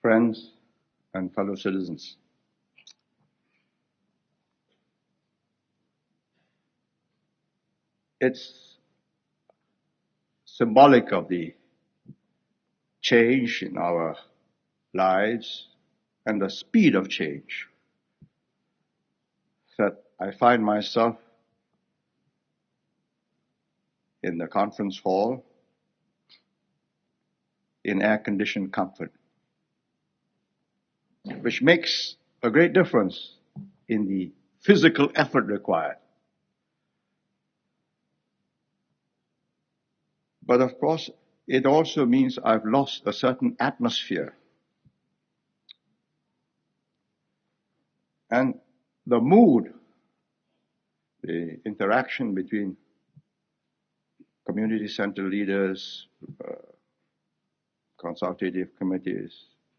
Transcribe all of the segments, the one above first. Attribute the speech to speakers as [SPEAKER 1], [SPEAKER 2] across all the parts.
[SPEAKER 1] friends, and fellow citizens. It's symbolic of the change in our lives and the speed of change that I find myself in the conference hall in air-conditioned comfort, which makes a great difference in the physical effort required. But of course, it also means I've lost a certain atmosphere. And the mood, the interaction between community center leaders, consultative committees,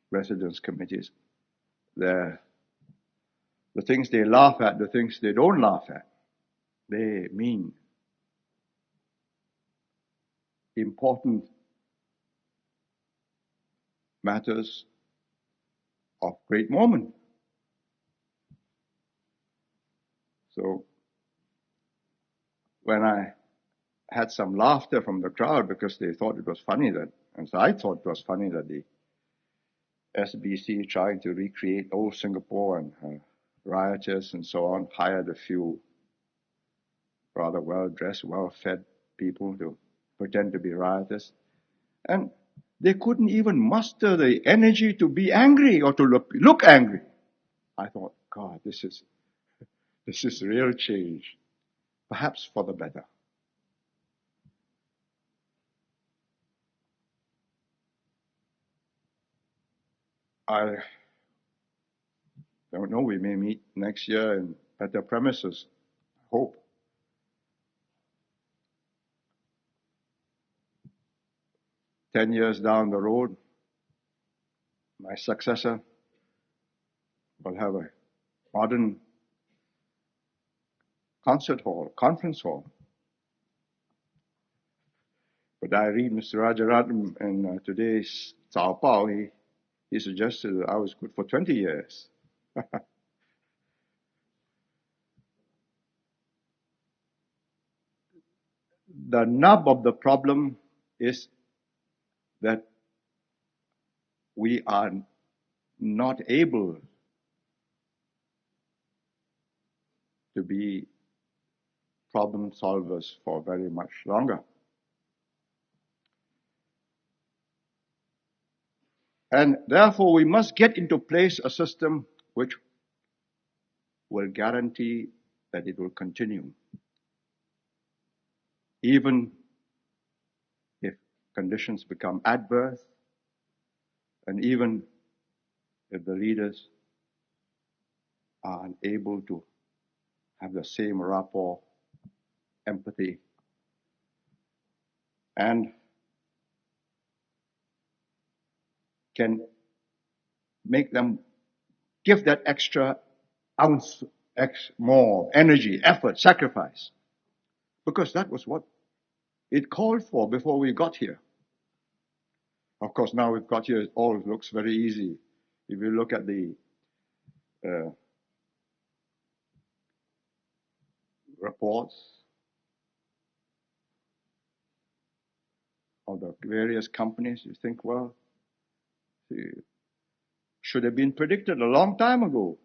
[SPEAKER 1] residence committees, the things they laugh at, the things they don't laugh at, they mean important matters of great moment. So when I had some laughter from the crowd because they thought it was funny that, and so I thought it was funny that the SBC trying to recreate old Singapore and rioters and so on hired a few rather well-dressed, well-fed people to pretend to be rioters. And they couldn't even muster the energy to be angry or to look angry. I thought, God, this is real change, perhaps for the better. I don't know, we may meet next year in better premises, I hope. 10 years down the road, my successor will have a modern concert hall, conference hall. But I read Mr. Rajaratnam in today's Cao Pao, he suggested that I was good for 20 years. The nub of the problem is that we are not able to be problem solvers for very much longer. And therefore, we must get into place a system which will guarantee that it will continue, even if conditions become adverse, and even if the leaders are unable to have the same rapport, empathy, and can make them give that extra ounce, more energy, effort, sacrifice. Because that was what it called for before we got here. Of course, now we've got here, it all looks very easy. If you look at the reports of the various companies, you think, well, it should have been predicted a long time ago.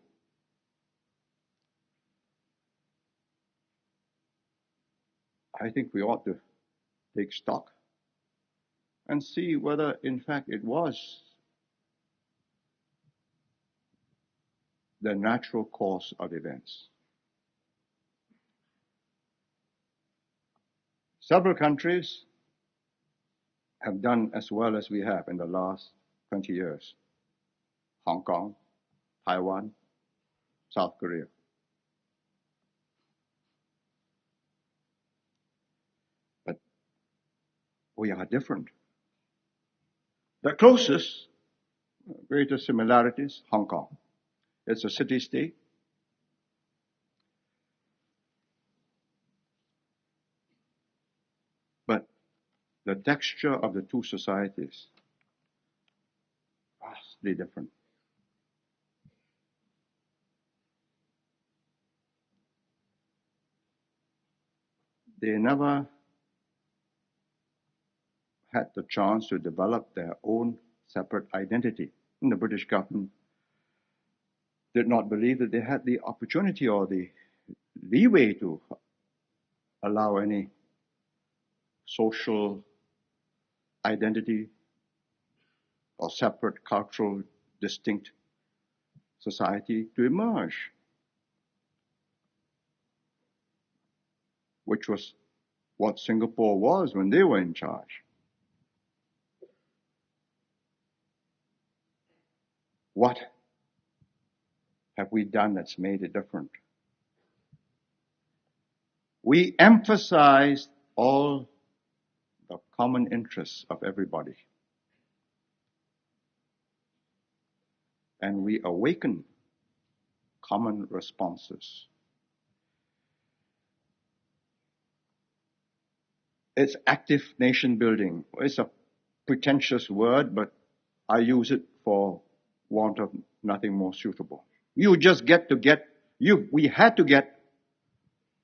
[SPEAKER 1] I think we ought to take stock and see whether, in fact, it was the natural course of events. Several countries have done as well as we have in the last 20 years. Hong Kong, Taiwan, South Korea. But we are different. The closest, greatest similarities, Hong Kong. It's a city-state. But the texture of the two societies, vast. vastly different. They never had the chance to develop their own separate identity. And the British government did not believe that they had the opportunity or the leeway to allow any social identity or separate cultural distinct society to emerge, which was what Singapore was when they were in charge. What have we done that's made it different? We emphasized all the common interests of everybody. And we awaken common responses. It's active nation building. It's a pretentious word, but I use it for want of nothing more suitable. We had to get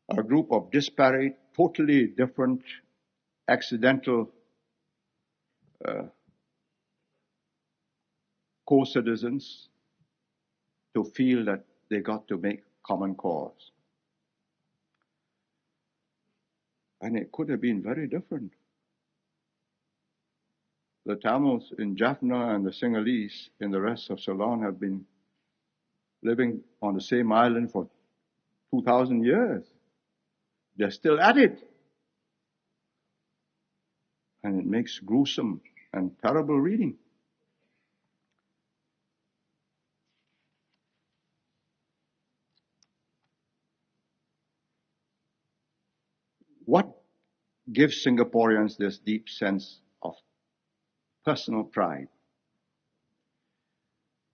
[SPEAKER 1] a group of disparate, totally different, accidental co-citizens to feel that they got to make common cause. And it could have been very different. The Tamils in Jaffna and the Sinhalese in the rest of Ceylon have been living on the same island for 2,000 years. They're still at it. And it makes gruesome and terrible reading. What gives Singaporeans this deep sense of personal pride?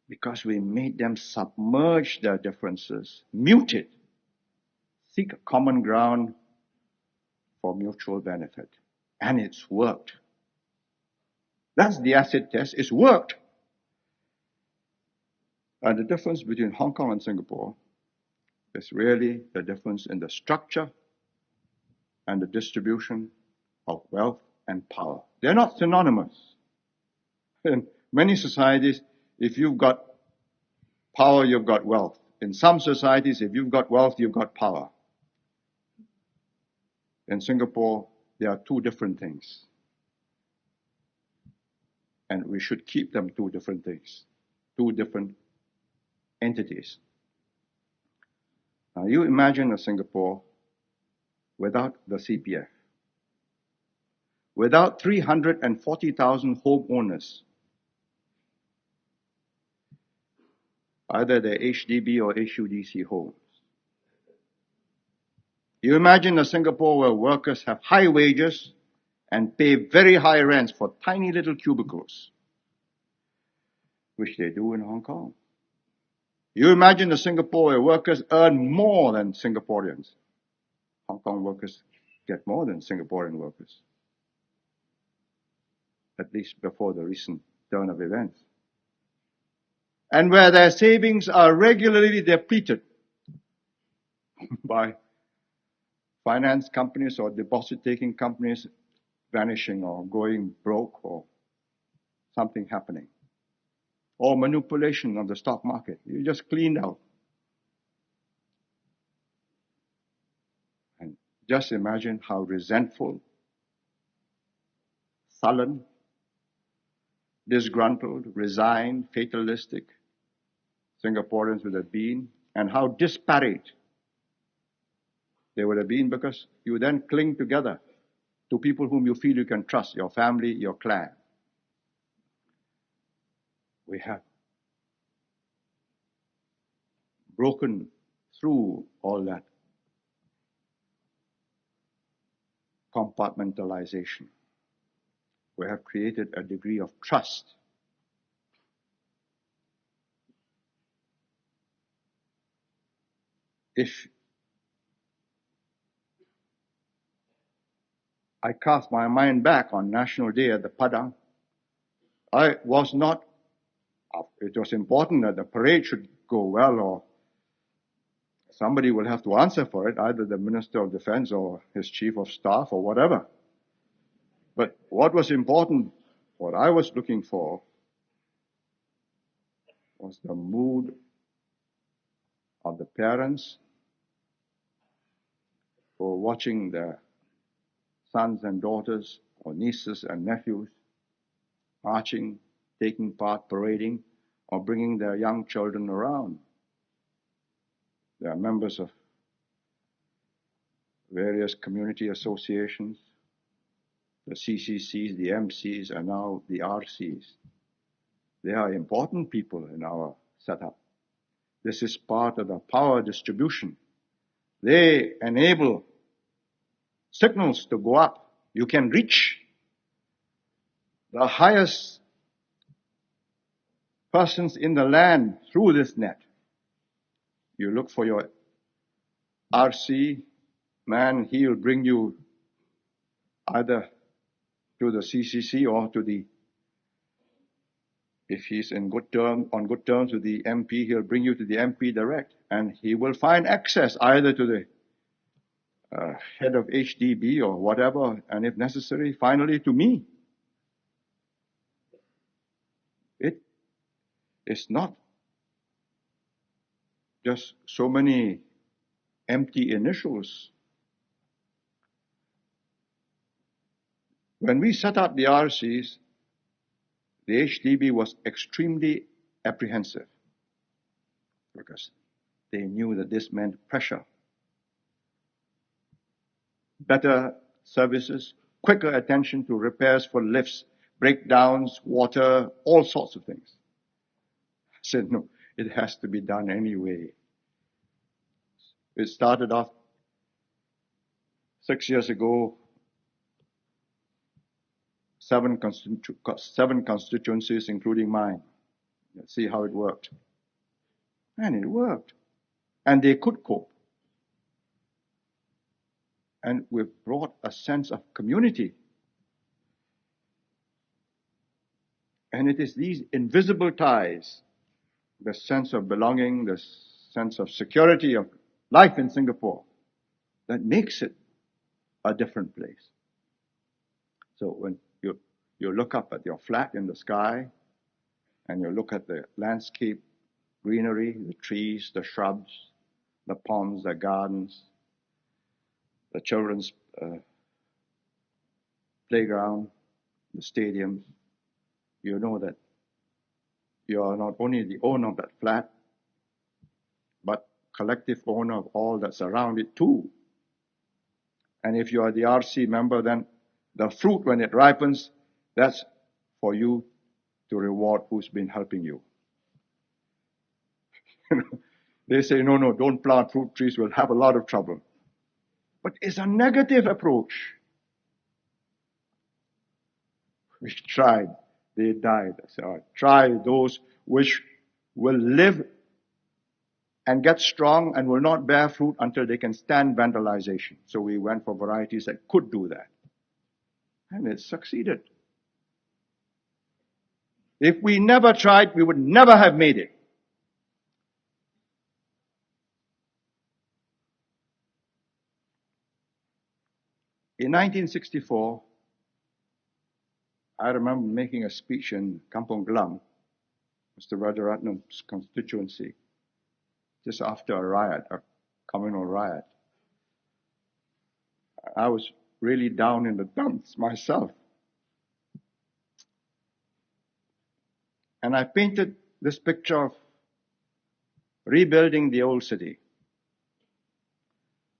[SPEAKER 1] Because we made them submerge their differences, mute it, seek a common ground for mutual benefit. And it's worked. That's the acid test. It's worked. And the difference between Hong Kong and Singapore is really the difference in the structure and the distribution of wealth and power. They're not synonymous. In many societies, if you've got power, you've got wealth. In some societies, if you've got wealth, you've got power. In Singapore, there are two different things. And we should keep them two different things, two different entities. Now, you imagine a Singapore without the CPF, without 340,000 homeowners, either they're HDB or HUDC homes. You imagine a Singapore where workers have high wages and pay very high rents for tiny little cubicles, which they do in Hong Kong. You imagine a Singapore where workers earn more than Singaporeans. Hong Kong workers get more than Singaporean workers, at least before the recent turn of events. And where their savings are regularly depleted by finance companies or deposit-taking companies vanishing or going broke or something happening. Or manipulation of the stock market. You just cleaned out. And just imagine how resentful, sullen, disgruntled, resigned, fatalistic Singaporeans would have been, and how disparate they would have been, because you then cling together to people whom you feel you can trust, your family, your clan. We have broken through all that compartmentalization. We have created a degree of trust. If I cast my mind back on National Day at the Padang, I was not It was important that the parade should go well, or somebody will have to answer for it, either the Minister of Defense or his Chief of Staff or whatever. But what was important, what I was looking for, was the mood of the parents who were watching their sons and daughters or nieces and nephews marching, taking part, parading, or bringing their young children around. They are members of various community associations, the CCCs, the MCs, and now the RCs. They are important people in our setup. This is part of the power distribution. They enable signals to go up. You can reach the highest persons in the land through this net. You look for your RC man, he'll bring you either to the CCC or to the, if he's on good terms with the MP, he'll bring you to the MP direct, and he will find access either to the head of HDB or whatever, and if necessary, finally to me. It is not just so many empty initials. When we set up the RCs, the HDB was extremely apprehensive because they knew that this meant pressure. Better services, quicker attention to repairs for lifts, breakdowns, water, all sorts of things. I said, no, it has to be done anyway. It started off 6 years ago, seven constituencies, including mine. Let's see how it worked. And it worked. And they could cope. And we've brought a sense of community. And it is these invisible ties, the sense of belonging, the sense of security of life in Singapore, that makes it a different place. So when you look up at your flat in the sky, and you look at the landscape, greenery, the trees, the shrubs, the ponds, the gardens, the children's playground, the stadiums, you know that you are not only the owner of that flat, but collective owner of all that's around it too. And if you are the RC member, then the fruit, when it ripens, that's for you to reward who's been helping you. They say, no, don't plant fruit trees, we'll have a lot of trouble. But it's a negative approach. We tried, they died. I said, all right, try those which will live and get strong and will not bear fruit until they can stand vandalization. So we went for varieties that could do that. And it succeeded. If we never tried, we would never have made it. In 1964, I remember making a speech in Kampong Glam, Mr. Rajaratnam's constituency, just after a riot, a communal riot. I was really down in the dumps myself. And I painted this picture of rebuilding the old city.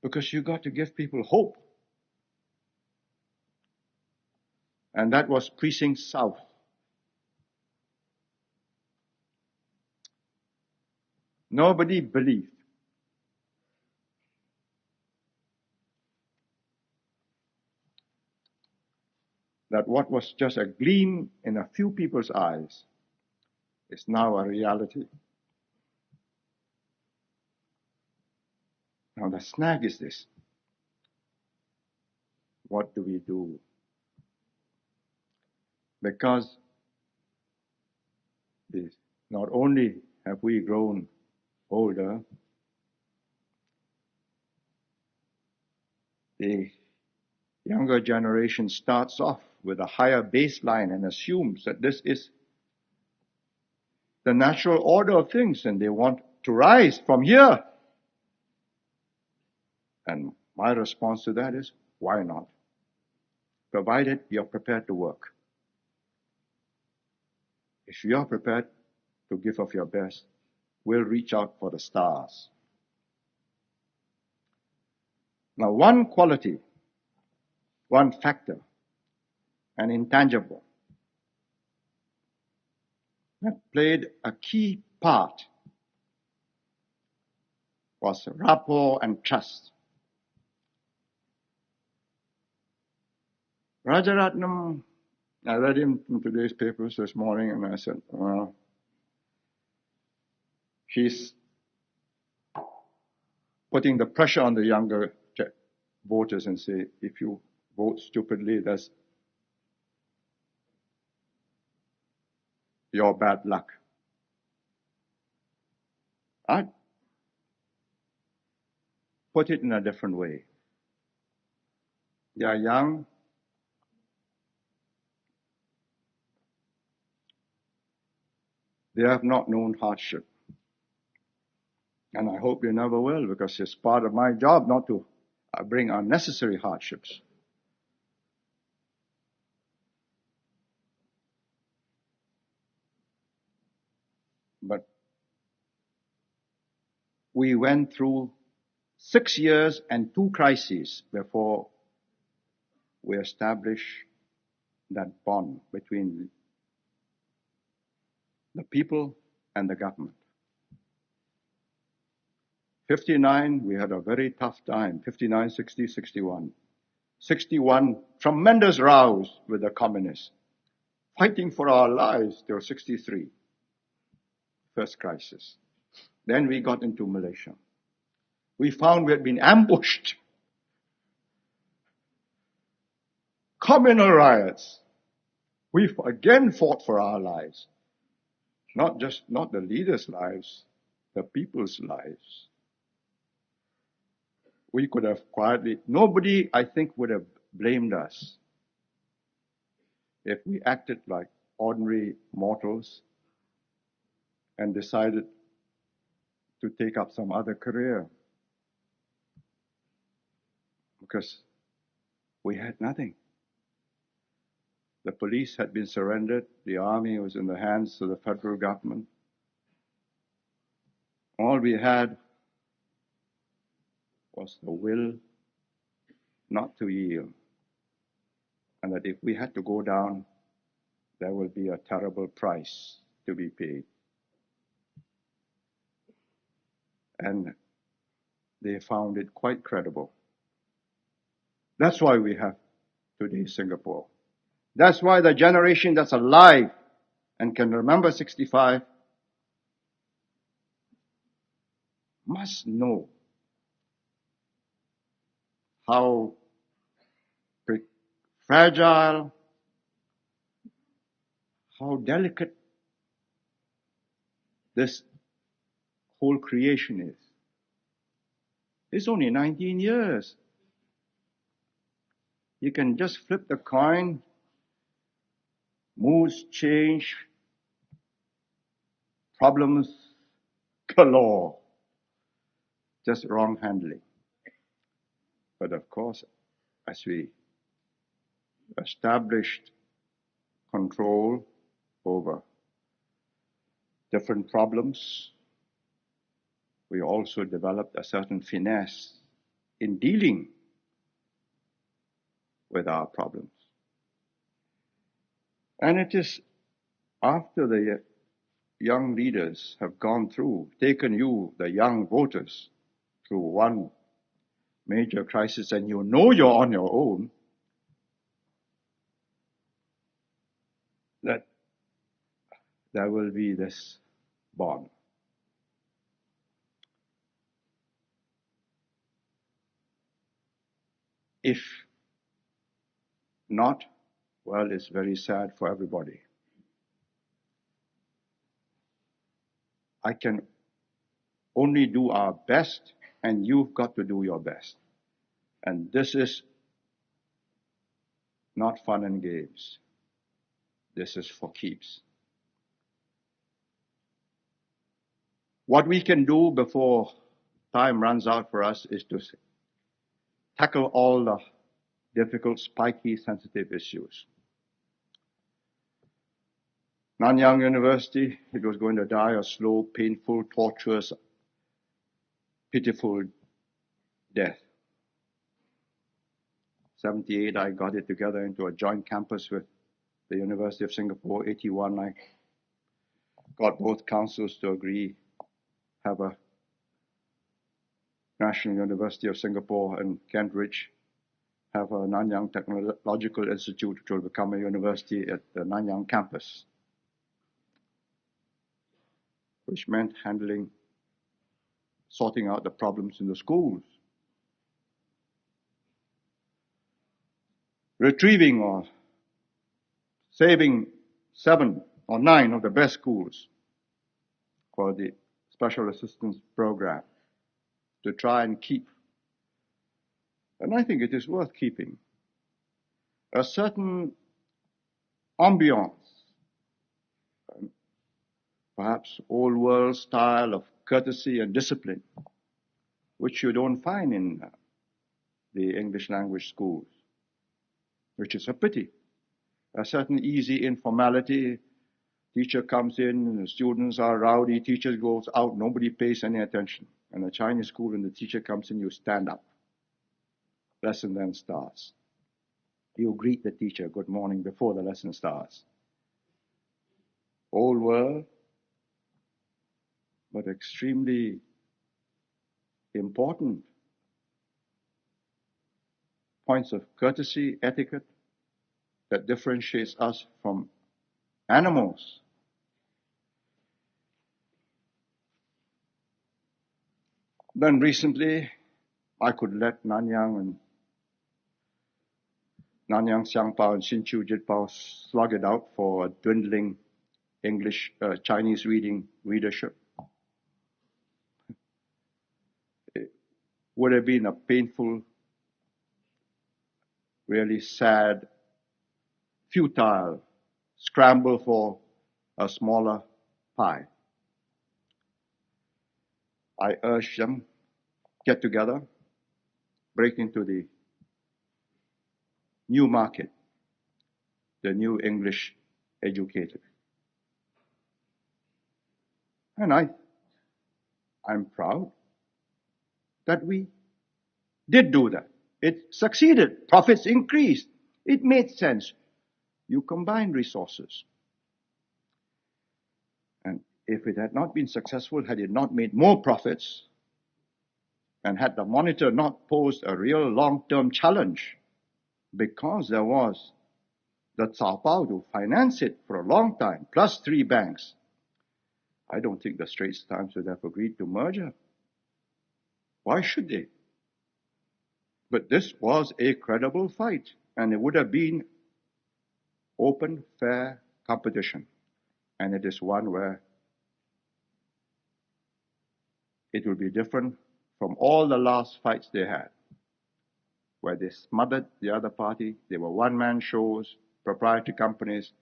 [SPEAKER 1] Because you got to give people hope. And that was Precinct South. Nobody believed. That what was just a gleam in a few people's eyes is now a reality. Now the snag is this. What do we do? Because the not only have we grown older, the younger generation starts off with a higher baseline and assumes that this is the natural order of things and they want to rise from here. And my response to that is, why not? Provided you're prepared to work. If you're prepared to give of your best, we'll reach out for the stars. Now, one quality, one factor, an intangible, that played a key part was rapport and trust. Rajaratnam, I read him in today's papers this morning and I said, well, he's putting the pressure on the younger voters and say, if you vote stupidly, that's your bad luck. I'd put it in a different way. They are young. They have not known hardship. And I hope they never will, because it's part of my job not to bring unnecessary hardships. But we went through 6 years and 2 crises before we established that bond between the people and the government. 59, we had a very tough time. 59, 60, 61. 61, tremendous rows with the communists. Fighting for our lives till 63. First crisis. Then we got into Malaysia. We found we had been ambushed. Communal riots. We again fought for our lives. Not the leaders' lives, the people's lives. We could have quietly, nobody, I think, would have blamed us if we acted like ordinary mortals and decided to take up some other career. Because we had nothing. The police had been surrendered. The army was in the hands of the federal government. All we had was the will not to yield. And that if we had to go down, there would be a terrible price to be paid. And they found it quite credible. That's why we have today Singapore. That's why the generation that's alive and can remember 65 must know how fragile, how delicate this whole creation is. It's only 19 years. You can just flip the coin, moods change, problems galore, just wrong handling. But of course, as we established control over different problems, we also developed a certain finesse in dealing with our problems. And it is after the young leaders have gone through, taken you, the young voters, through one major crisis, and you know you're on your own, that there will be this bond. If not, well, it's very sad for everybody. I can only do our best, and you've got to do your best. And this is not fun and games. This is for keeps. What we can do before time runs out for us is to tackle all the difficult, spiky, sensitive issues. Nanyang University, it was going to die a slow, painful, torturous, pitiful death. 78, I got it together into a joint campus with the University of Singapore. 81, I got both councils to agree, have a National University of Singapore and Cambridge, have a Nanyang Technological Institute, which will become a university at the Nanyang campus, which meant sorting out the problems in the schools, retrieving or saving 7 or 9 of the best schools for the special assistance program to try and keep, and I think it is worth keeping, a certain ambiance, perhaps old world style of courtesy and discipline, which you don't find in the English language schools, which is a pity. A certain easy informality. Teacher comes in, the students are rowdy, teacher goes out, nobody pays any attention. In a Chinese school, when the teacher comes in, you stand up. Lesson then starts. You greet the teacher, good morning, before the lesson starts. Old world, but extremely important points of courtesy, etiquette, that differentiates us from animals. Then recently, I could let Nanyang Xiangpao and Hsinchu Jitpao slug it out for a dwindling Chinese readership. It would have been a painful, really sad, futile scramble for a smaller pie. I urge them, get together, break into the new market, the new English educated. And I'm proud that we did do that. It succeeded. Profits increased. It made sense. You combine resources. And if it had not been successful, had it not made more profits, and had the monitor not posed a real long-term challenge, because there was the Cao Bao to finance it for a long time, plus 3 banks, I don't think the Straits Times would have agreed to merger. Why should they? But this was a credible fight, and it would have been open, fair competition. And it is one where it will be different from all the last fights they had, where they smothered the other party. They were one-man shows, proprietary companies,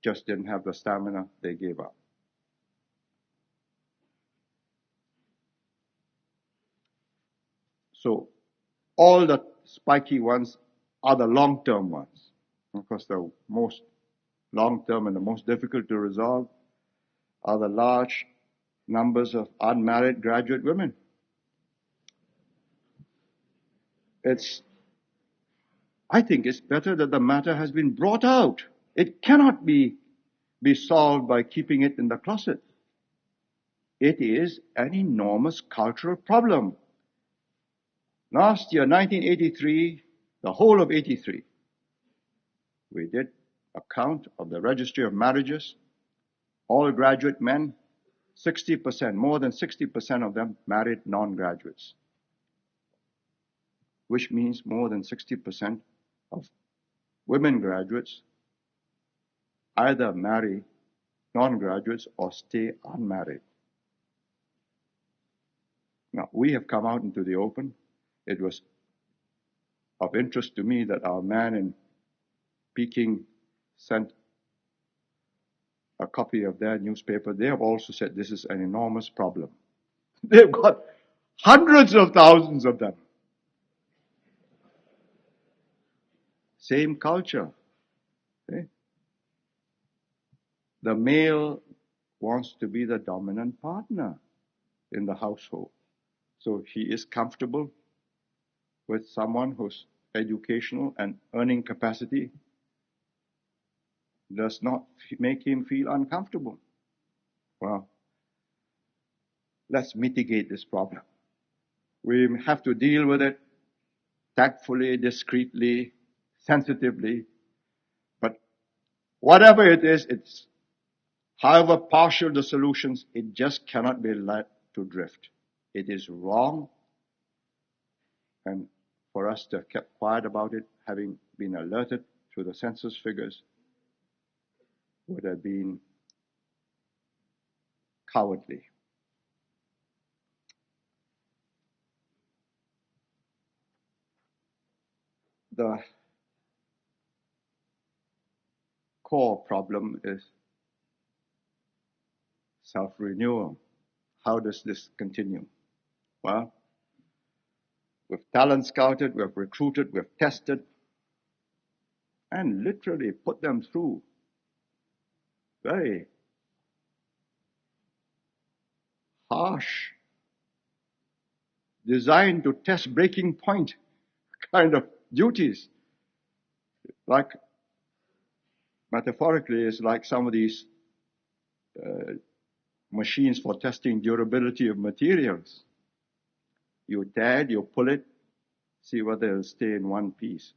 [SPEAKER 1] just didn't have the stamina, they gave up. So all the spiky ones are the long-term ones. Of course, the most long-term and the most difficult to resolve are the large numbers of unmarried graduate women. I think it's better that the matter has been brought out. It cannot be solved by keeping it in the closet. It is an enormous cultural problem. Last year, 1983, the whole of 83, we did a count of the registry of marriages, all graduate men, 60%, more than 60% of them married non-graduates, which means more than 60% of women graduates either marry non-graduates, or stay unmarried. Now, we have come out into the open. It was of interest to me that our man in Peking sent a copy of their newspaper. They have also said this is an enormous problem. They've got hundreds of thousands of them. Same culture. Okay? The male wants to be the dominant partner in the household. So he is comfortable with someone whose educational and earning capacity does not make him feel uncomfortable. Well, let's mitigate this problem. We have to deal with it tactfully, discreetly, sensitively. But whatever it is, it's however partial the solutions, it just cannot be let to drift. It is wrong. And for us to have kept quiet about it, having been alerted through the census figures, would have been cowardly. The core problem is self-renewal. How does this continue? Well, we've talent scouted, we've recruited, we've tested, and literally put them through very harsh, designed to test breaking point kind of duties. Like, metaphorically, it's like some of these machines for testing durability of materials. You tear it, you pull it, see whether it'll stay in one piece.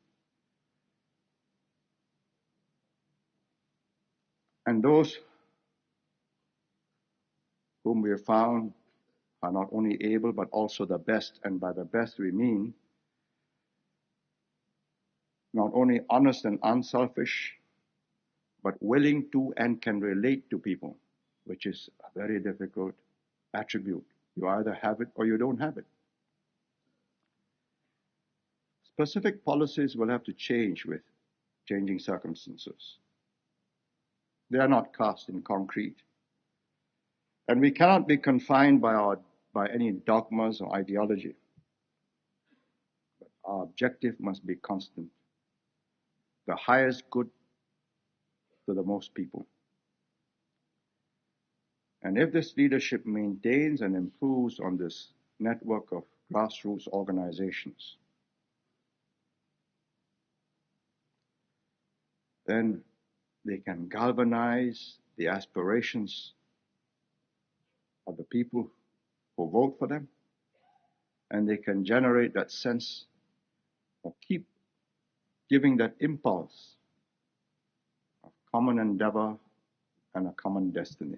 [SPEAKER 1] And those whom we have found are not only able, but also the best. And by the best, we mean not only honest and unselfish, but willing to and can relate to people, which is a very difficult attribute. You either have it or you don't have it. Specific policies will have to change with changing circumstances. They are not cast in concrete. And we cannot be confined by any dogmas or ideology. But our objective must be constant. The highest good to the most people. And if this leadership maintains and improves on this network of grassroots organizations, then they can galvanize the aspirations of the people who vote for them, and they can generate that sense or keep giving that impulse of common endeavor and a common destiny,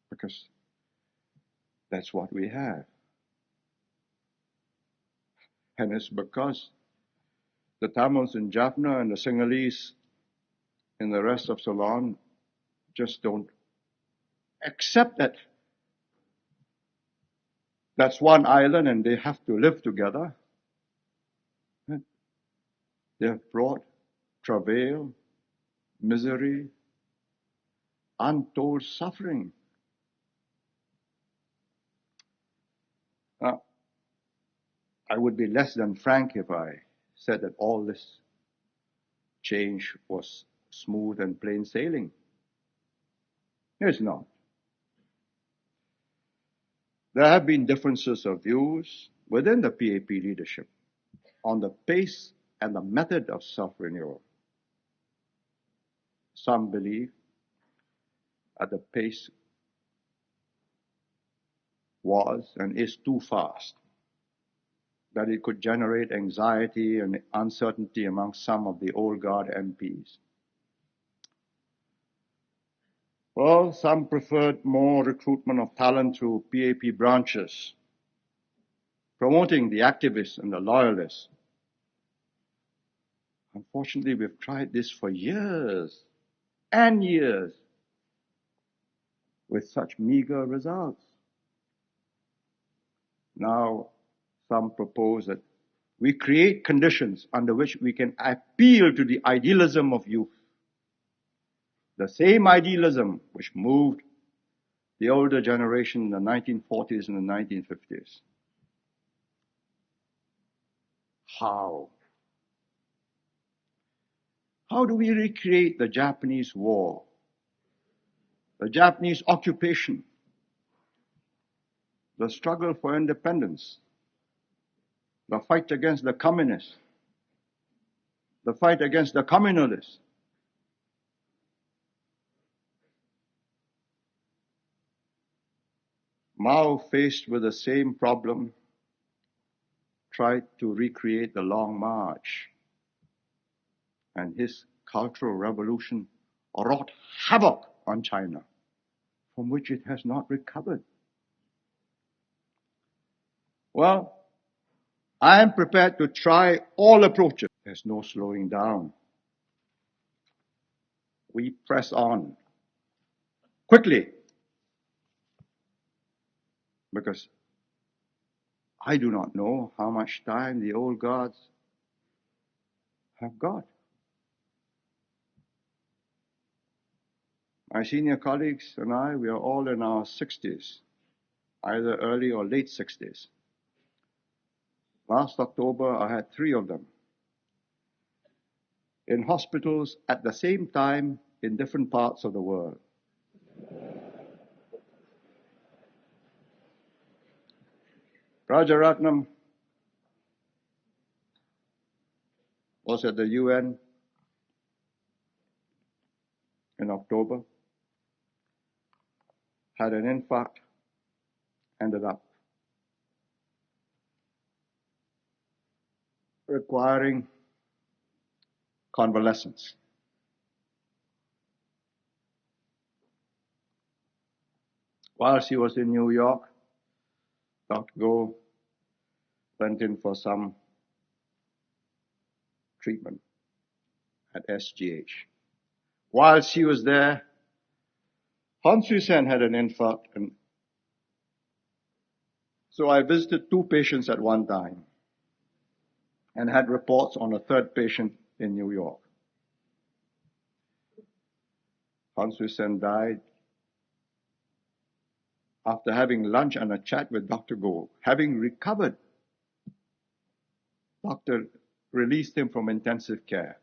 [SPEAKER 1] because that's what we have. And it's because the Tamils in Jaffna and the Sinhalese in the rest of Ceylon just don't accept that that's one island and they have to live together. They have brought travail, misery, untold suffering. I would be less than frank if I said that all this change was smooth and plain sailing. It's not. There have been differences of views within the PAP leadership on the pace and the method of self-renewal. Some believe that the pace was and is too fast, that it could generate anxiety and uncertainty among some of the old guard MPs. Well, some preferred more recruitment of talent through PAP branches, promoting the activists and the loyalists. Unfortunately, we've tried this for years and years, with such meager results. Now, some propose that we create conditions under which we can appeal to the idealism of youth. The same idealism which moved the older generation in the 1940s and the 1950s. How? How do we recreate the Japanese war, the Japanese occupation, the struggle for independence, the fight against the communists, the fight against the communalists? Mao, faced with the same problem, tried to recreate the Long March, and his Cultural Revolution wrought havoc on China, from which it has not recovered. Well, I am prepared to try all approaches. There's no slowing down. We press on quickly, because I do not know how much time the old gods have got. My senior colleagues and I, we are all in our 60s, either early or late 60s. Last October, I had 3 of them in hospitals at the same time in different parts of the world. Rajaratnam was at the UN in October, had an infarct, ended up requiring convalescence. Whilst he was in New York, Dr. Go went in for some treatment at SGH. Whilst he was there, Hon Sui Sen had an infarct, and so I visited 2 patients at one time and had reports on a 3rd patient in New York. Hon Sui Sen died after having lunch and a chat with Dr. Go. Having recovered, doctor released him from intensive care.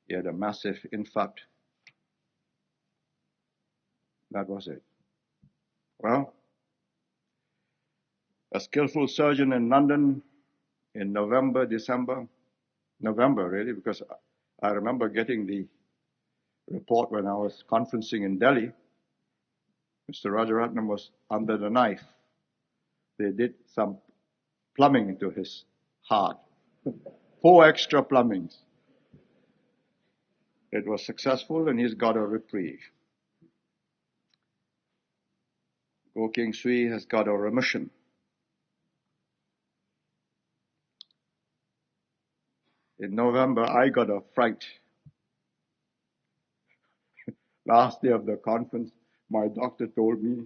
[SPEAKER 1] He had a massive infarct. That was it. Well, a skillful surgeon in London in November really, because I remember getting the report when I was conferencing in Delhi. Mr. Rajaratnam was under the knife. They did some plumbing into his heart. 4 extra plumbings. It was successful, and he's got a reprieve. Go King Sui has got a remission. In November, I got a fright. Last day of the conference, my doctor told me,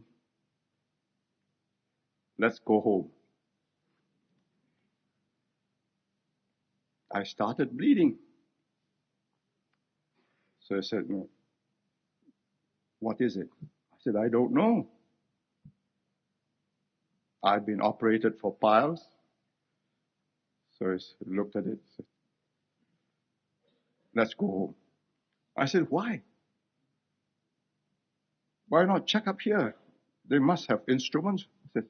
[SPEAKER 1] let's go home. I started bleeding. So I said, no, what is it? I said, I don't know. I've been operated for piles. So I looked at it, said, let's go home. I said, why? Why not check up here? They must have instruments. I said,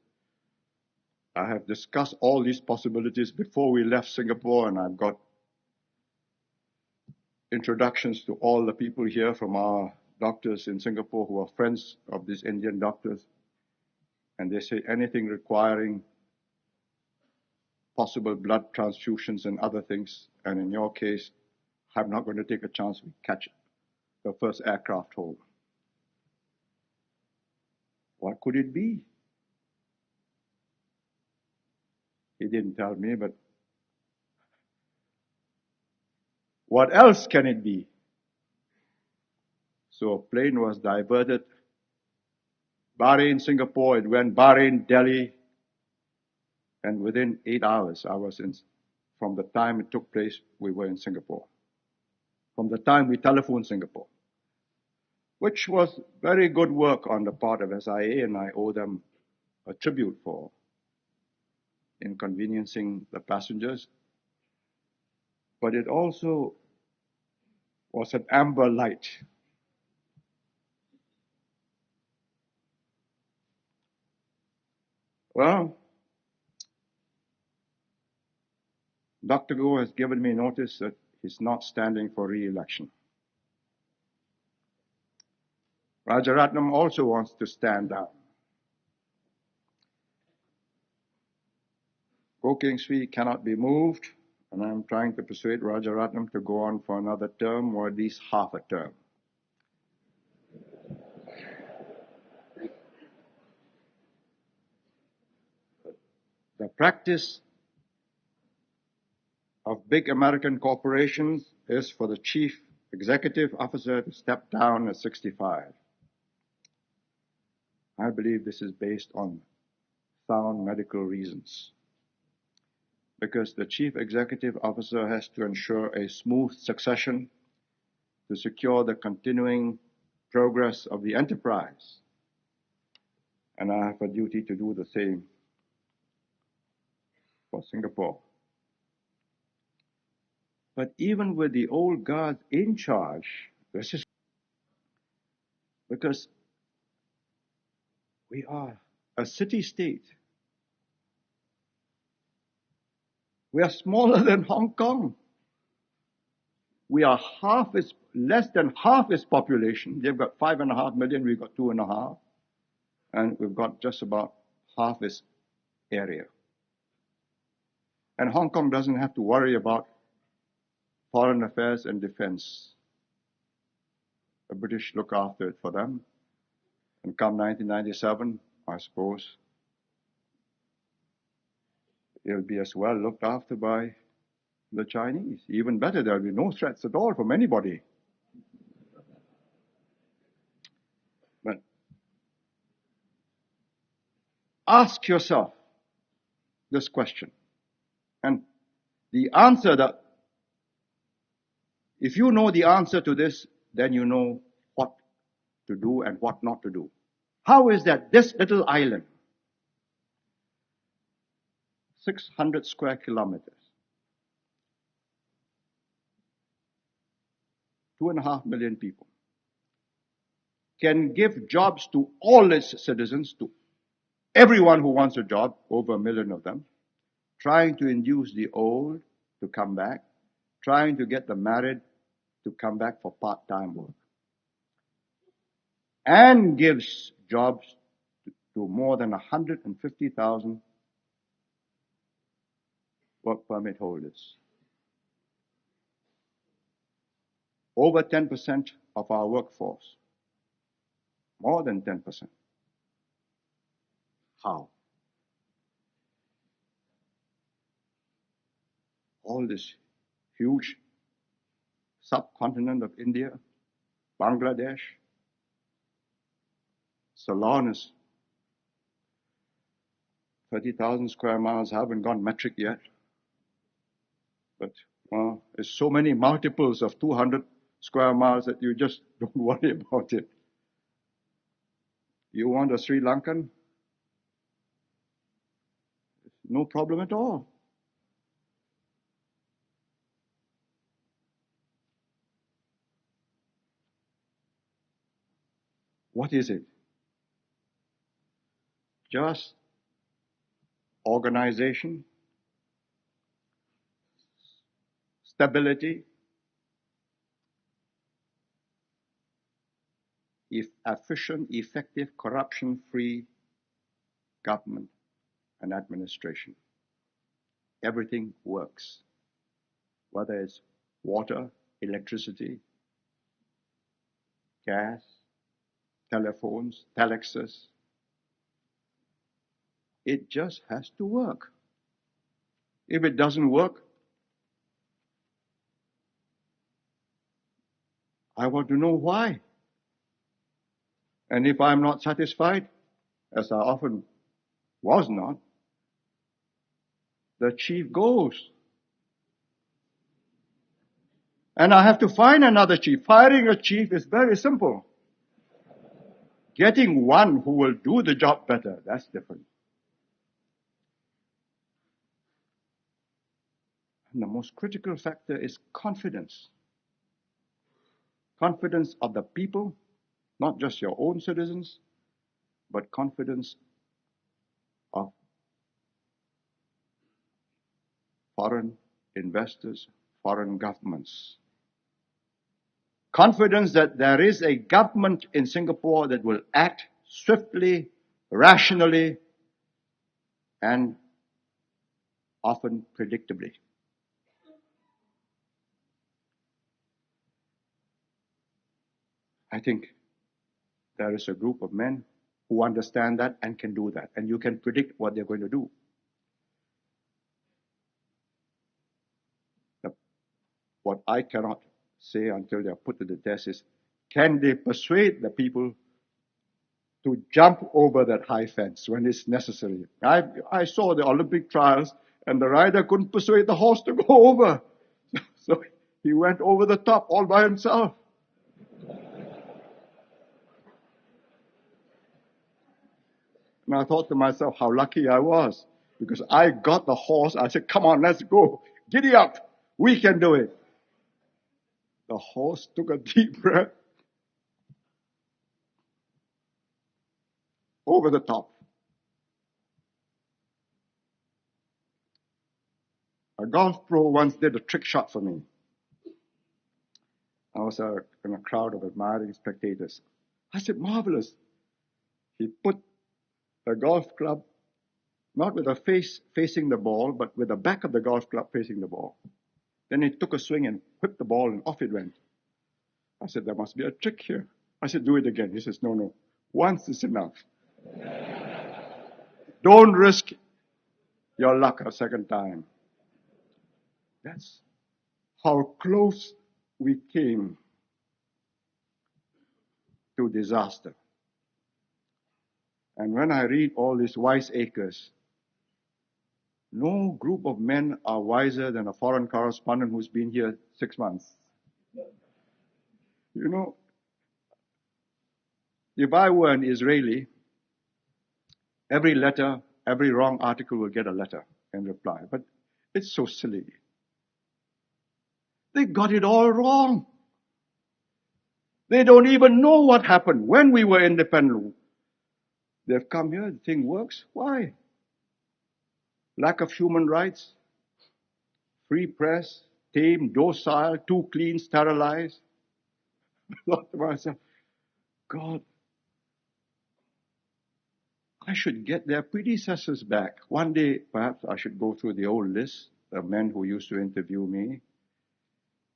[SPEAKER 1] I have discussed all these possibilities before we left Singapore, and I've got introductions to all the people here from our doctors in Singapore who are friends of these Indian doctors. And they say anything requiring possible blood transfusions and other things, and in your case, I'm not going to take a chance we catch the first aircraft home. What could it be? He didn't tell me, but What else can it be? So a plane was diverted. Bahrain, Singapore, it went Bahrain, Delhi, and within 8 hours, from the time it took place, we were in Singapore. From the time we telephoned Singapore, which was very good work on the part of SIA, and I owe them a tribute for inconveniencing the passengers. But it also was an amber light. Well, Dr. Goh has given me notice that he's not standing for re-election. Rajaratnam also wants to stand down. Goh Keng Swee cannot be moved, and I'm trying to persuade Rajaratnam to go on for another term or at least half a term. The practice of big American corporations is for the chief executive officer to step down at 65. I believe this is based on sound medical reasons, because the chief executive officer has to ensure a smooth succession to secure the continuing progress of the enterprise. And I have a duty to do the same for Singapore. But even with the old guard in charge, this is because we are a city-state. We are smaller than Hong Kong. We are less than half its population. They've got 5.5 million, we've got 2.5. And we've got just about half its area. And Hong Kong doesn't have to worry about foreign affairs and defense. The British look after it for them. And come 1997, I suppose, it'll be as well looked after by the Chinese. Even better, there'll be no threats at all from anybody. But ask yourself this question. And the answer that, if you know the answer to this, then you know what to do and what not to do. How is that this little island, 600 square kilometers, 2.5 million people, can give jobs to all its citizens, to everyone who wants a job, over 1 million of them, trying to induce the old to come back, trying to get the married to come back for part-time work, and gives jobs to more than 150,000 work permit holders. Over 10% of our workforce. More than 10%. How? All this huge subcontinent of India, Bangladesh, Ceylon is 30,000 square miles. I haven't gone metric yet. But there's so many multiples of 200 square miles that you just don't worry about it. You want a Sri Lankan? No problem at all. What is it? Just organization, stability, efficient, effective, corruption-free government and administration. Everything works. Whether it's water, electricity, gas, telephones, telexes. It just has to work. If it doesn't work, I want to know why. And if I'm not satisfied, as I often was not, the chief goes. And I have to find another chief. Firing a chief is very simple. Getting one who will do the job better, that's different. And the most critical factor is confidence. Confidence of the people, not just your own citizens, but confidence of foreign investors, foreign governments. Confidence that there is a government in Singapore that will act swiftly, rationally, and often predictably. I think there is a group of men who understand that and can do that, and you can predict what they're going to do. What I cannot say until they are put to the test is, can they persuade the people to jump over that high fence when it's necessary? I saw the Olympic trials, and the rider couldn't persuade the horse to go over. So he went over the top all by himself. And I thought to myself how lucky I was, because I got the horse. I said, come on, let's go. Giddy up. We can do it. The horse took a deep breath. Over the top. A golf pro once did a trick shot for me. I was in a crowd of admiring spectators. I said, marvelous. He put a golf club, not with a face facing the ball, but with the back of the golf club facing the ball. Then he took a swing and whipped the ball, and off it went. I said, there must be a trick here. I said, do it again. He says, no. Once is enough. Don't risk your luck a second time. That's how close we came to disaster. And when I read all these wiseacres, no group of men are wiser than a foreign correspondent who's been here 6 months. You know, if I were an Israeli, every letter, every wrong article will get a letter in reply. But it's so silly. They got it all wrong. They don't even know what happened when we were independent. They've come here, the thing works. Why? Lack of human rights, free press, tame, docile, too clean, sterilized. I thought to myself, God, I should get their predecessors back. One day, perhaps I should go through the old list of men who used to interview me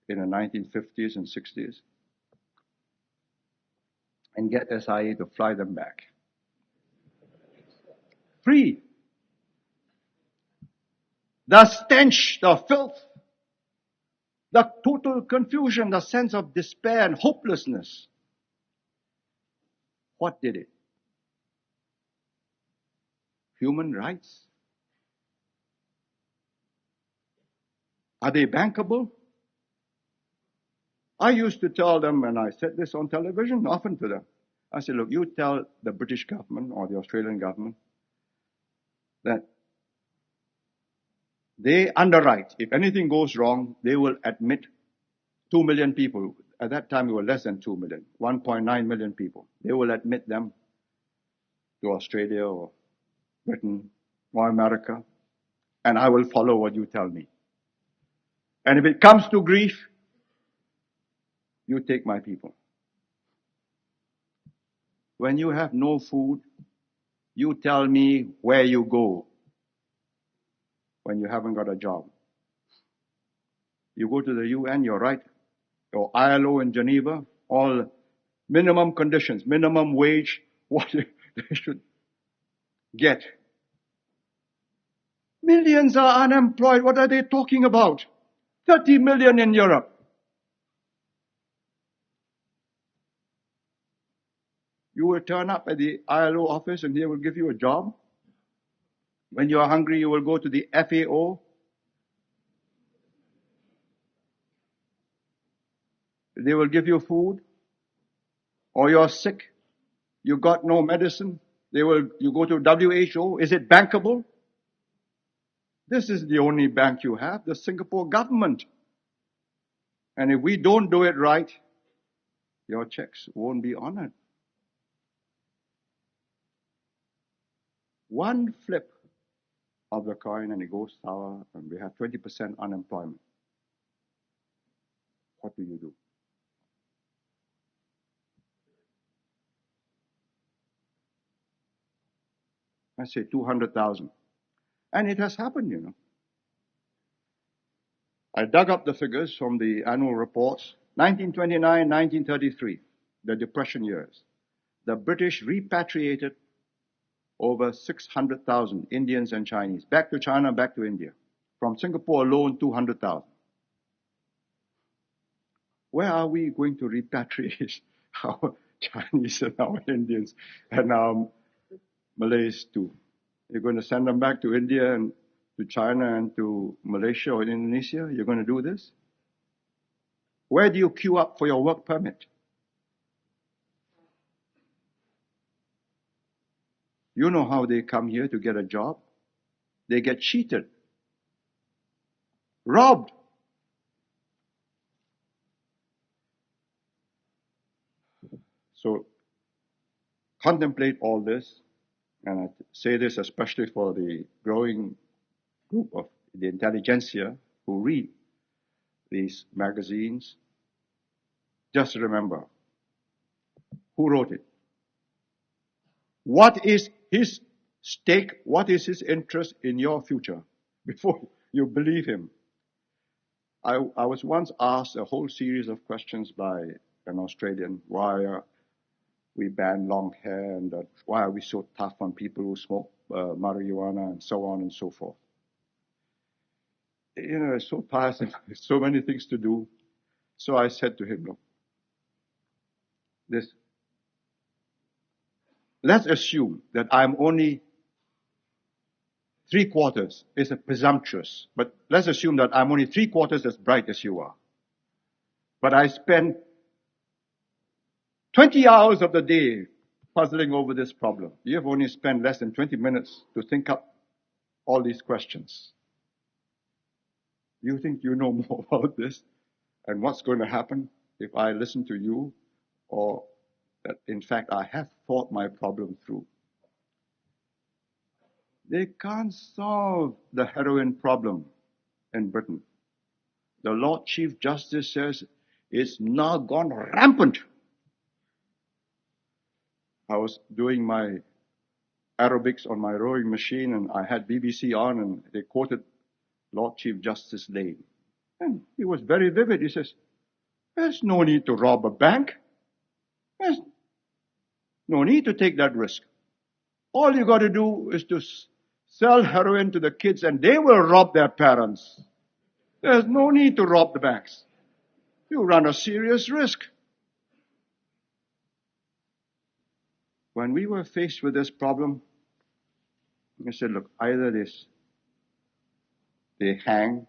[SPEAKER 1] in the 1950s and 60s and get SIA to fly them back. Free. The stench, the filth, the total confusion, the sense of despair and hopelessness. What did it? Human rights? Are they bankable? I used to tell them, and I said this on television often to them, I said, look, you tell the British government or the Australian government that they underwrite. If anything goes wrong, they will admit 2 million people. At that time, we were less than 2 million, 1.9 million people. They will admit them to Australia or Britain or America, and I will follow what you tell me. And if it comes to grief, you take my people. When you have no food, you tell me where you go when you haven't got a job. You go to the UN, you're right, or ILO in Geneva, all minimum conditions, minimum wage, what they should get. Millions are unemployed. What are they talking about? 30 million in Europe. You will turn up at the ILO office and they will give you a job. When you are hungry, you will go to the FAO. They will give you food. Or you're sick, you got no medicine. You go to WHO. Is it bankable? This is the only bank you have, the Singapore government. And if we don't do it right, your checks won't be honored. One flip of the coin and it goes sour and we have 20% unemployment. What do you do? I say 200,000. And it has happened, you know. I dug up the figures from the annual reports. 1929, 1933, the Depression years. The British repatriated over 600,000 Indians and Chinese, back to China, back to India. From Singapore alone, 200,000. Where are we going to repatriate our Chinese and our Indians and our Malays to? You're going to send them back to India and to China and to Malaysia or Indonesia? You're going to do this? Where do you queue up for your work permit? You know how they come here to get a job? They get cheated, robbed. So contemplate all this, and I say this especially for the growing group of the intelligentsia who read these magazines. Just remember, who wrote it? What is his stake? What is his interest in your future before you believe him? I was once asked a whole series of questions by an Australian. Why we ban long hair and why are we so tough on people who smoke marijuana and so on and so forth? You know, it's so tiresome. There's so many things to do. So I said to him, look, let's assume that I'm only 3/4. It's a presumptuous, but let's assume that I'm only 3/4 as bright as you are. But I spend 20 hours of the day puzzling over this problem. You have only spent less than 20 minutes to think up all these questions. You think you know more about this and what's going to happen if I listen to you, or that in fact I have thought my problem through? They can't solve the heroin problem in Britain. The Lord Chief Justice says it's now gone rampant. I was doing my aerobics on my rowing machine and I had BBC on and they quoted Lord Chief Justice Lane. And he was very vivid. He says, there's no need to rob a bank. There's no need to take that risk. All you got to do is to sell heroin to the kids and they will rob their parents. There's no need to rob the banks. You run a serious risk. When we were faced with this problem, I said, look, either they hang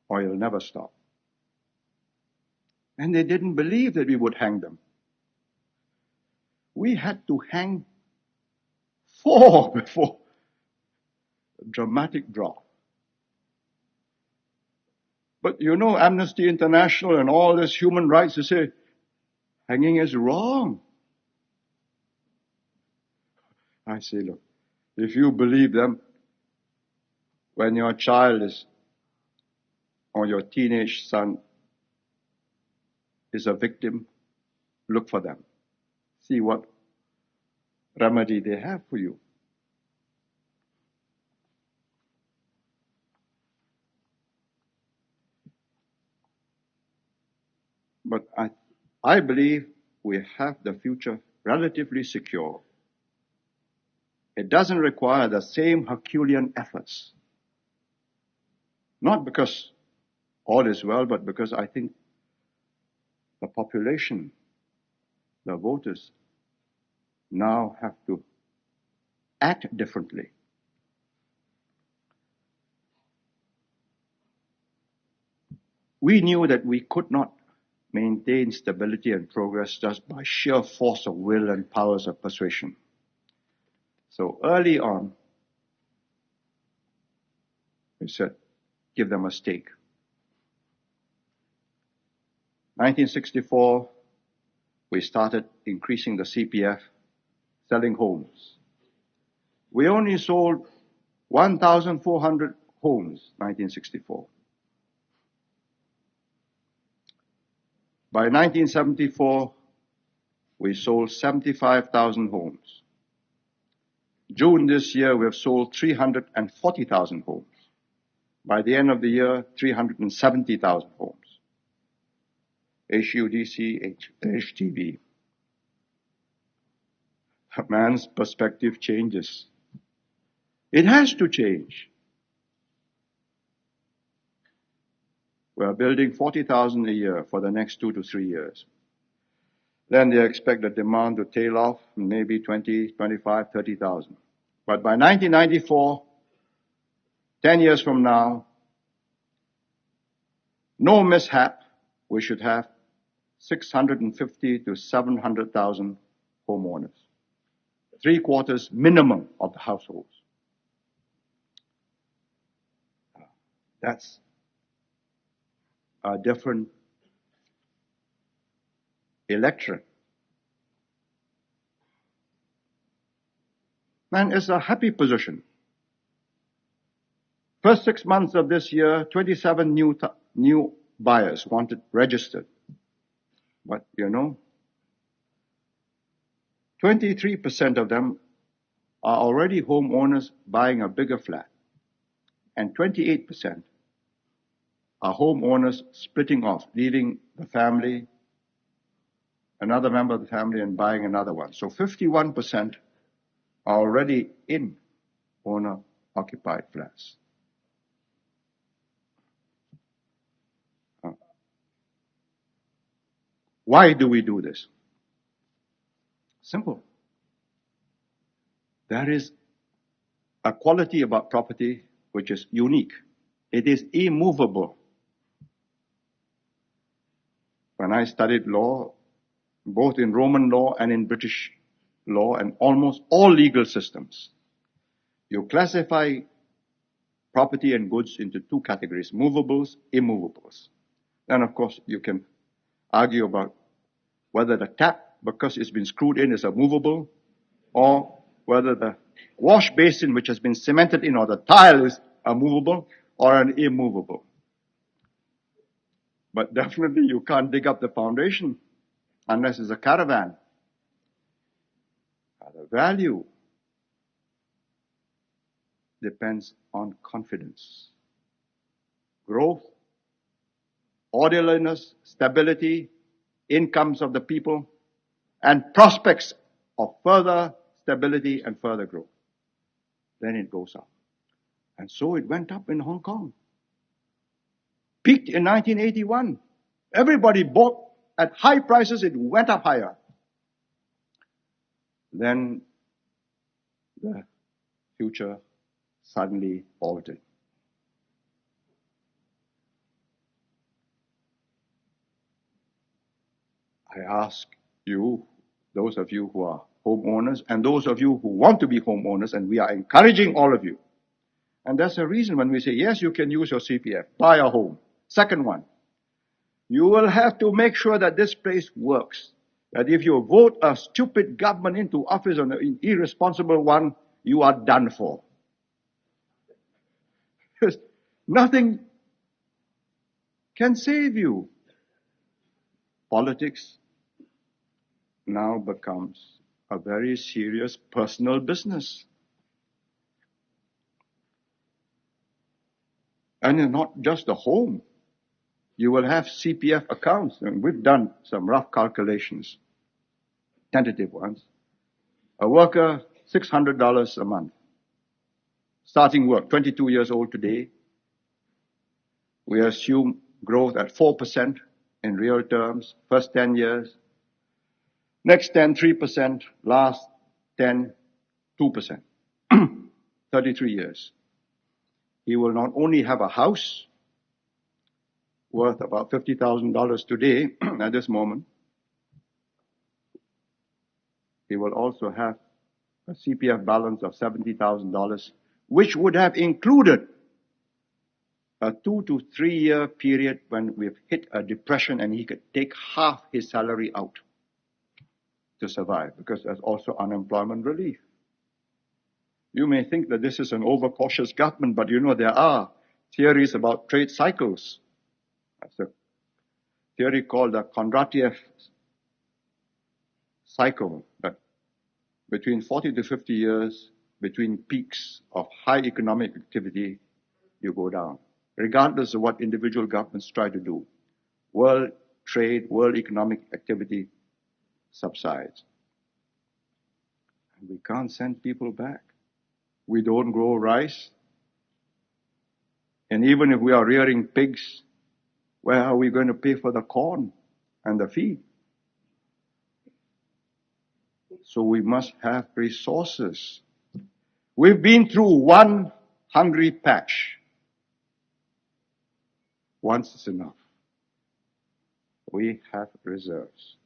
[SPEAKER 1] or you'll never stop. And they didn't believe that we would hang them. We had to hang 4 before a dramatic drop. But you know, Amnesty International and all this human rights, they say, hanging is wrong. I say, look, if you believe them, when your child is, or your teenage son is a victim, look for them. See what remedy they have for you. But I believe we have the future relatively secure. It doesn't require the same Herculean efforts. Not because all is well, but because I think the population the voters now have to act differently. We knew that we could not maintain stability and progress just by sheer force of will and powers of persuasion. So early on, we said, give them a stake. 1964, we started increasing the CPF, selling homes. We only sold 1,400 homes, 1964. By 1974, we sold 75,000 homes. June this year, we have sold 340,000 homes. By the end of the year, 370,000 homes. HUDC, HTB. A man's perspective changes. It has to change. We are building 40,000 a year for the next 2 to 3 years. Then they expect the demand to tail off, maybe 20, 25, 30,000. But by 1994, 10 years from now, no mishap, we should have 650 to 700,000 homeowners. 3/4 minimum of the households. That's a different electorate. Man, it's a happy position. First 6 months of this year, 27 new buyers wanted registered. But 23% of them are already homeowners buying a bigger flat. And 28% are homeowners splitting off, leaving the family, another member of the family, and buying another one. So 51% are already in owner-occupied flats. Why do we do this? Simple. There is a quality about property which is unique. It is immovable. When I studied law, both in Roman law and in British law and almost all legal systems, you classify property and goods into 2 categories, movables, immovables. Then, of course, you can argue about whether the tap, because it's been screwed in, is a movable, or whether the wash basin which has been cemented in or the tile is a movable or an immovable. But definitely you can't dig up the foundation unless it's a caravan. The value depends on confidence, growth, orderliness, stability, incomes of the people, and prospects of further stability and further growth. Then it goes up. And so it went up in Hong Kong. Peaked in 1981. Everybody bought at high prices, it went up higher. Then the future suddenly altered. I ask you, those of you who are homeowners and those of you who want to be homeowners, and we are encouraging all of you. And that's a reason when we say, yes, you can use your CPF, buy a home. Second one, you will have to make sure that this place works. That if you vote a stupid government into office or an irresponsible one, you are done for. Nothing can save you. Politics now becomes a very serious personal business. And not just the home. You will have CPF accounts, and we've done some rough calculations, tentative ones. A worker, $600 a month. Starting work, 22 years old today. We assume growth at 4% in real terms, first 10 years. Next 10, 3%. Last 10, 2%. 33 years. He will not only have a house worth about $50,000 today at this moment, he will also have a CPF balance of $70,000, which would have included a 2 to 3 year period when we've hit a depression and he could take half his salary out to survive, because there's also unemployment relief. You may think that this is an overcautious government, but you know there are theories about trade cycles. That's a theory called the Kondratiev cycle, that between 40 to 50 years, between peaks of high economic activity, you go down, regardless of what individual governments try to do. World trade, world economic activity subsides. And we can't send people back. We don't grow rice. And even if we are rearing pigs, where are we going to pay for the corn and the feed? So we must have resources. We've been through one hungry patch. Once is enough. We have reserves.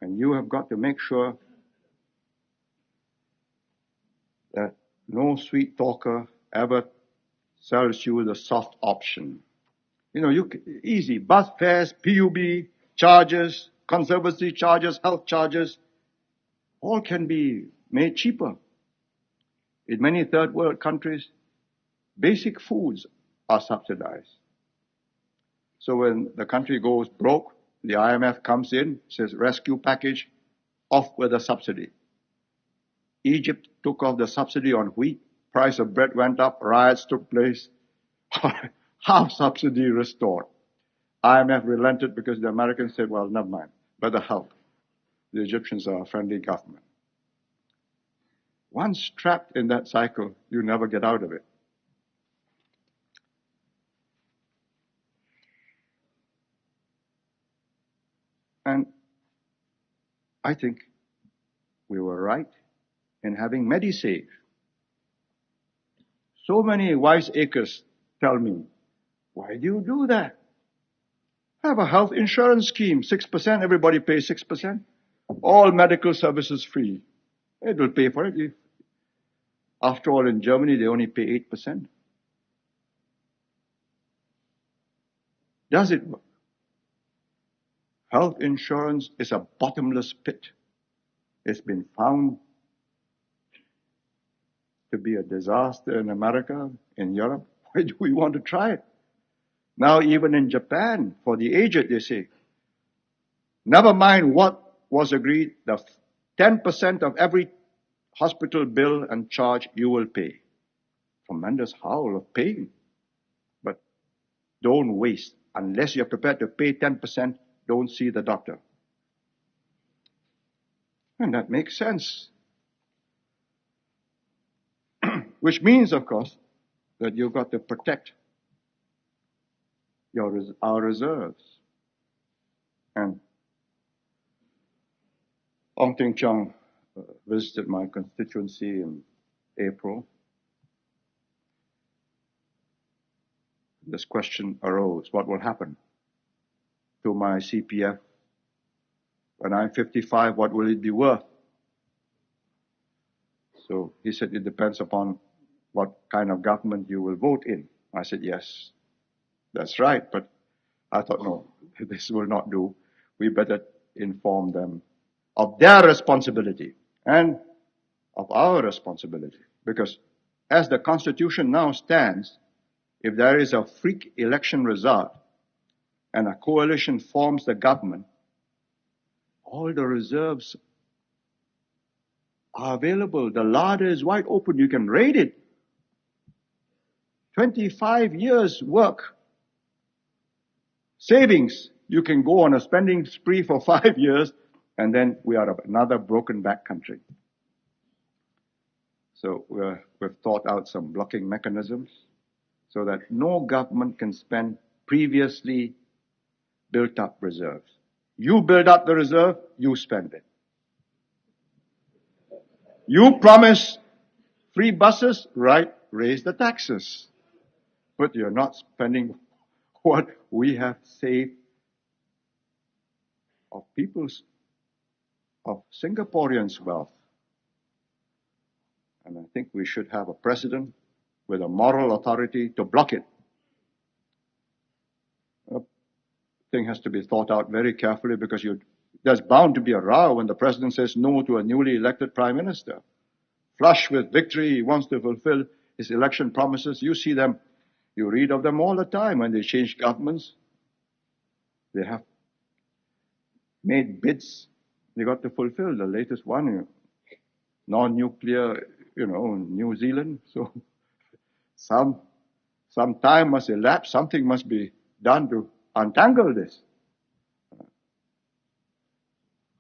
[SPEAKER 1] And you have got to make sure that no sweet talker ever sells you the soft option. You know, easy, bus fares, PUB, charges, conservancy charges, health charges, all can be made cheaper. In many third world countries, basic foods are subsidized. So when the country goes broke, the IMF comes in, says rescue package, off with a subsidy. Egypt took off the subsidy on wheat, price of bread went up, riots took place, half subsidy restored. IMF relented because the Americans said, well, never mind, better help. The Egyptians are a friendly government. Once trapped in that cycle, you never get out of it. And I think we were right in having MediSave. So many wiseacres tell me, why do you do that? Have a health insurance scheme, 6%, everybody pays 6%. All medical services free. It will pay for it. After all, in Germany, they only pay 8%. Does it work? Health insurance is a bottomless pit. It's been found to be a disaster in America, in Europe. Why do we want to try it? Now, even in Japan, for the aged, they say, never mind what was agreed, the 10% of every hospital bill and charge you will pay. Tremendous howl of pain. But don't waste. Unless you're prepared to pay 10%, don't see the doctor. And that makes sense. Which means, of course, that you've got to protect our reserves. And Ong Ting Chung visited my constituency in April. This question arose, what will happen to my CPF when I'm 55, what will it be worth? So he said, it depends upon what kind of government you will vote in. I said, yes, that's right. But I thought, no, this will not do. We better inform them of their responsibility and of our responsibility. Because as the Constitution now stands, if there is a freak election result and a coalition forms the government, all the reserves are available. The larder is wide open. You can raid it. 25 years work. Savings. You can go on a spending spree for 5 years, and then we are another broken back country. So we've thought out some blocking mechanisms so that no government can spend previously built up reserves. You build up the reserve, you spend it. You promise free buses, right? Raise the taxes. But you're not spending what we have saved of of Singaporeans' wealth. And I think we should have a president with a moral authority to block it. The thing has to be thought out very carefully because there's bound to be a row when the president says no to a newly elected prime minister. Flush with victory, he wants to fulfill his election promises. You see them, you read of them all the time when they change governments. They have made bids they got to fulfill. The latest one, non-nuclear, New Zealand. So some time must elapse. Something must be done to untangle this.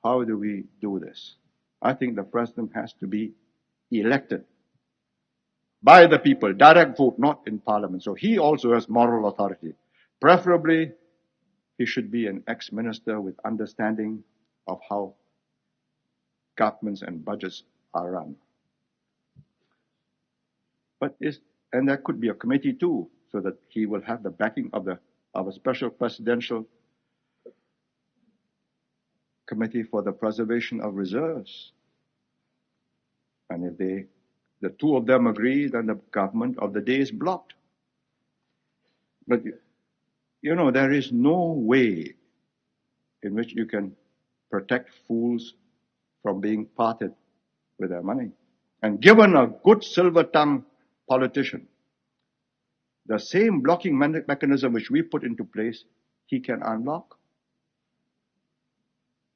[SPEAKER 1] How do we do this? I think the president has to be elected by the people, direct vote, not in parliament. So he also has moral authority. Preferably, he should be an ex-minister with understanding of how governments and budgets are run. And there could be a committee too, so that he will have the backing of a special presidential committee for the preservation of reserves. And if the two of them agree, then the government of the day is blocked. But, there is no way in which you can protect fools from being parted with their money. And given a good silver-tongued politician, the same blocking mechanism which we put into place, he can unlock.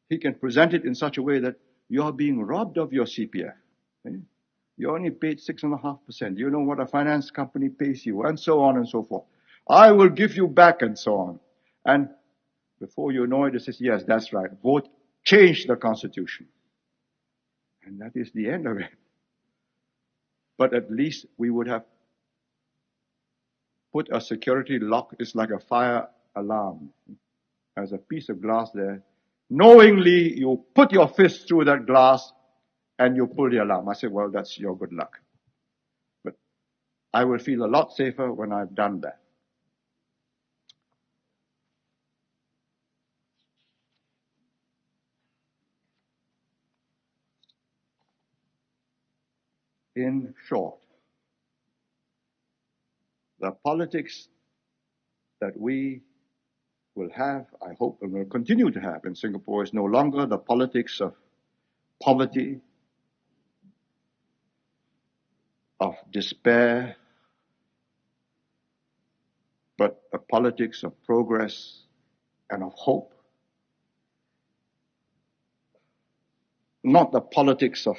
[SPEAKER 1] He can present it in such a way that you are being robbed of your CPF. You only paid 6.5%. You know what a finance company pays you, and so on and so forth. I will give you back, and so on. And before you know it, it says, yes, that's right. Vote, change the Constitution. And that is the end of it. But at least we would have put a security lock. It's like a fire alarm. As a piece of glass there. Knowingly, you put your fist through that glass and you pull the alarm. I say, well, that's your good luck. But I will feel a lot safer when I've done that. In short, the politics that we will have, I hope, and will continue to have in Singapore is no longer the politics of poverty, of despair, but a politics of progress and of hope. Not the politics of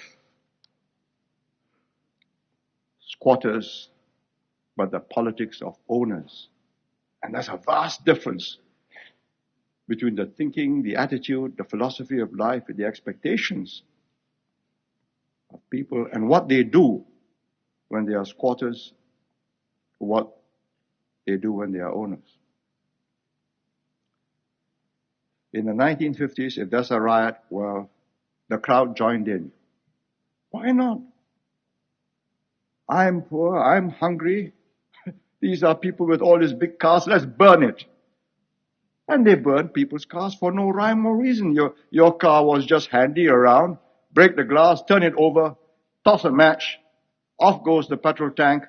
[SPEAKER 1] squatters, but the politics of owners. And there's a vast difference between the thinking, the attitude, the philosophy of life, and the expectations of people and what they do when they are squatters, what they do when they are owners. In the 1950s, if there's a riot, well, the crowd joined in. Why not? I'm poor, I'm hungry. These are people with all these big cars, let's burn it. And they burn people's cars for no rhyme or reason. Your car was just handy around, break the glass, turn it over, toss a match, off goes the petrol tank.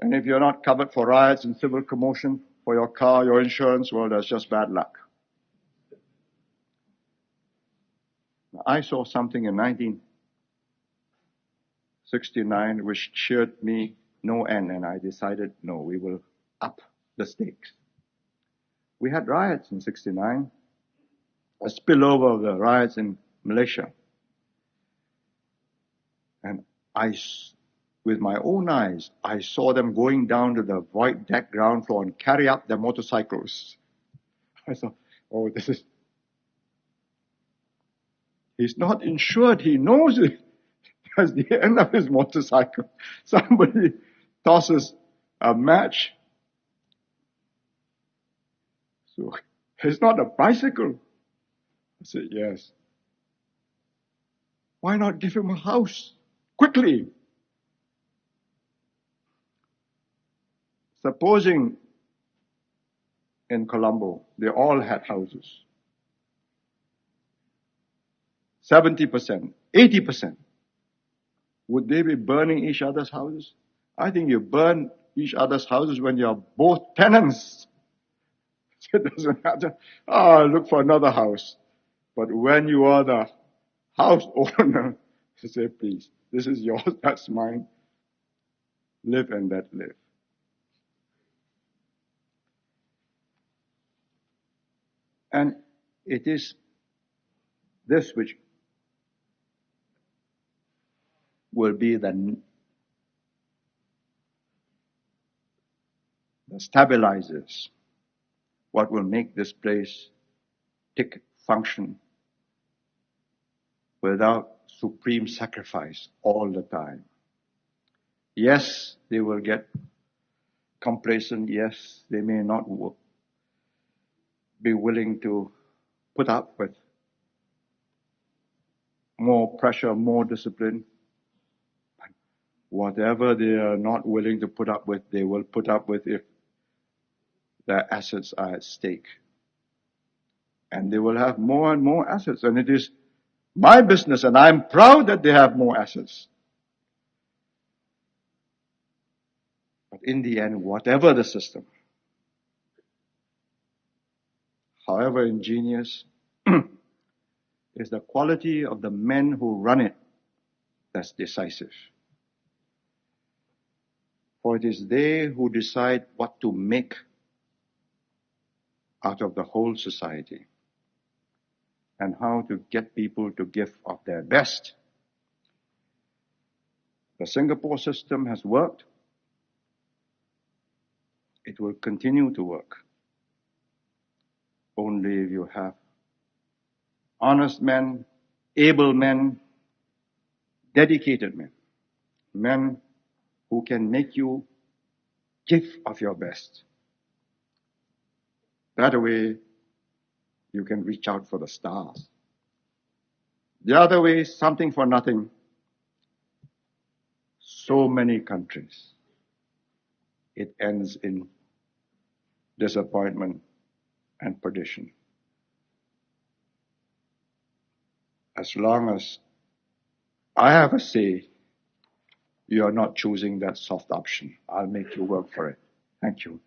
[SPEAKER 1] And if you're not covered for riots and civil commotion for your car, your insurance, well, that's just bad luck. I saw something in 1969 which cheered me no end, and I decided, no, we will up the stakes. We had riots in 69, a spillover of the riots in Malaysia. And with my own eyes, I saw them going down to the void deck ground floor and carry up their motorcycles. I thought, oh, he's not insured, he knows it. At the end of his motorcycle, somebody tosses a match. So it's not a bicycle. I said, yes. Why not give him a house quickly? Supposing in Colombo, they all had houses. 70%, 80%. Would they be burning each other's houses? I think you burn each other's houses when you are both tenants. It doesn't matter. Look for another house. But when you are the house owner, you say, please, this is yours, that's mine. Live and let live. And it is this which will be the stabilizers, what will make this place tick, function without supreme sacrifice all the time. Yes, they will get complacent. Yes, they may not be willing to put up with more pressure, more discipline. Whatever they are not willing to put up with, they will put up with if their assets are at stake. And they will have more and more assets. And it is my business, and I'm proud that they have more assets. But in the end, whatever the system, however ingenious, is the quality of the men who run it that's decisive. For it is they who decide what to make out of the whole society and how to get people to give of their best. The Singapore system has worked. It will continue to work. Only if you have honest men, able men, dedicated men, men who can make you give of your best. That way, you can reach out for the stars. The other way, something for nothing. So many countries, it ends in disappointment and perdition. As long as I have a say, you are not choosing that soft option. I'll make you work for it. Thank you.